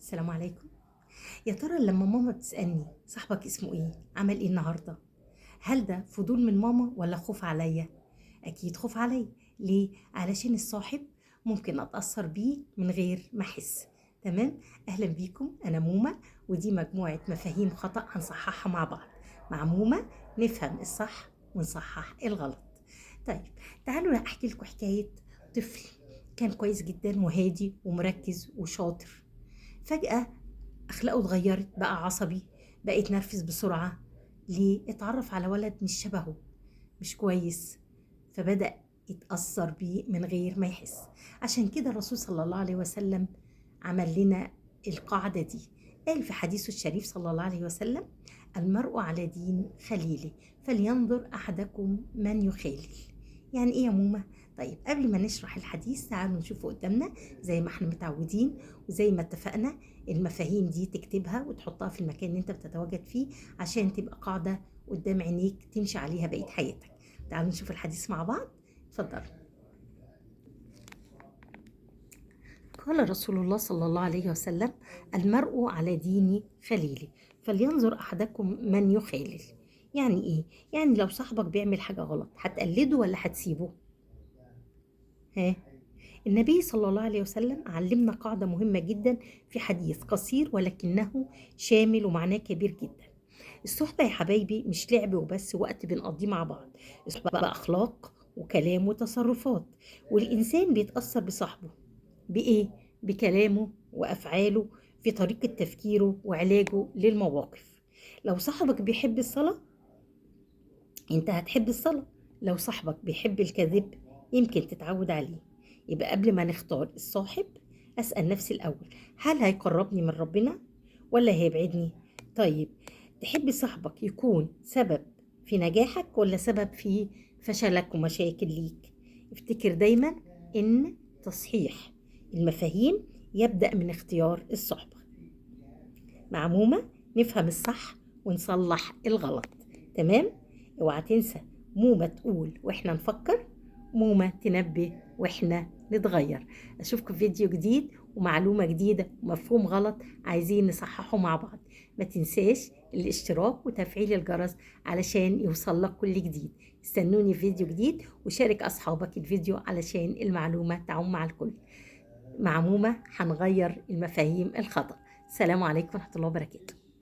السلام عليكم. يا ترى لما ماما بتسألني صاحبك اسمه ايه؟ عمل ايه النهارده؟ هل ده فضول من ماما ولا خوف عليا؟ اكيد خوف عليا. ليه؟ علشان الصاحب ممكن اتأثر بيه من غير ما احس. تمام؟ اهلا بيكم، انا مومة، ودي مجموعة مفاهيم خطأ هنصححها مع بعض. مع مومة نفهم الصح ونصحح الغلط. طيب، تعالوا احكي لكم حكاية طفل كان كويس جدا وهادي ومركز وشاطر. فجأة أخلاقه اتغيرت، بقى عصبي، بقى يتنرفز بسرعة. ليه؟ اتعرف على ولد مش شبهه، مش كويس، فبدأ يتأثر بيه من غير ما يحس. عشان كده الرسول صلى الله عليه وسلم عمل لنا القاعدة دي. قال في حديثه الشريف صلى الله عليه وسلم: المرء على دين خليله، فلينظر أحدكم من يخالل. يعني إيه يا مومة؟ طيب، قبل ما نشرح الحديث تعالوا نشوفه قدامنا زي ما احنا متعودين، وزي ما اتفقنا المفاهيم دي تكتبها وتحطها في المكان اللي انت بتتواجد فيه عشان تبقى قاعدة قدام عينيك تمشي عليها بقية حياتك. تعالوا نشوف الحديث مع بعض. اتفضلوا. قال رسول الله صلى الله عليه وسلم: المرء على دين خليله، فلينظر أحدكم من يخالل. يعني إيه؟ يعني لو صاحبك بيعمل حاجة غلط هتقلده ولا هتسيبه؟ ها؟ النبي صلى الله عليه وسلم علمنا قاعدة مهمة جدا في حديث قصير ولكنه شامل ومعناه كبير جدا. الصحبة يا حبايبي مش لعب وبس، وقت بنقضيه مع بعض. الصحبة بقى أخلاق وكلام وتصرفات، والإنسان بيتأثر بصاحبه بإيه؟ بكلامه وأفعاله، في طريقة تفكيره وعلاجه للمواقف. لو صاحبك بيحب الصلاة انت هتحب الصلاة. لو صاحبك بيحب الكذب يمكن تتعود عليه. يبقى قبل ما نختار الصاحب أسأل نفسي الأول: هل هيقربني من ربنا ولا هيبعدني؟ طيب، تحب صاحبك يكون سبب في نجاحك ولا سبب في فشلك ومشاكل ليك؟ افتكر دايما إن تصحيح المفاهيم يبدأ من اختيار الصحبة. مع مومة نفهم الصح ونصلح الغلط. تمام؟ اوعى تنسى، مومة تقول واحنا نفكر، مومة تنبه واحنا نتغير. اشوفكم في فيديو جديد ومعلومة جديدة ومفهوم غلط عايزين نصححه مع بعض. ما تنساش الاشتراك وتفعيل الجرس علشان يوصل لك كل جديد. استنوني في فيديو جديد وشارك اصحابك الفيديو علشان المعلومة تعم مع الكل. مع مومة هنغير المفاهيم الخطأ. السلام عليكم ورحمة الله وبركاته.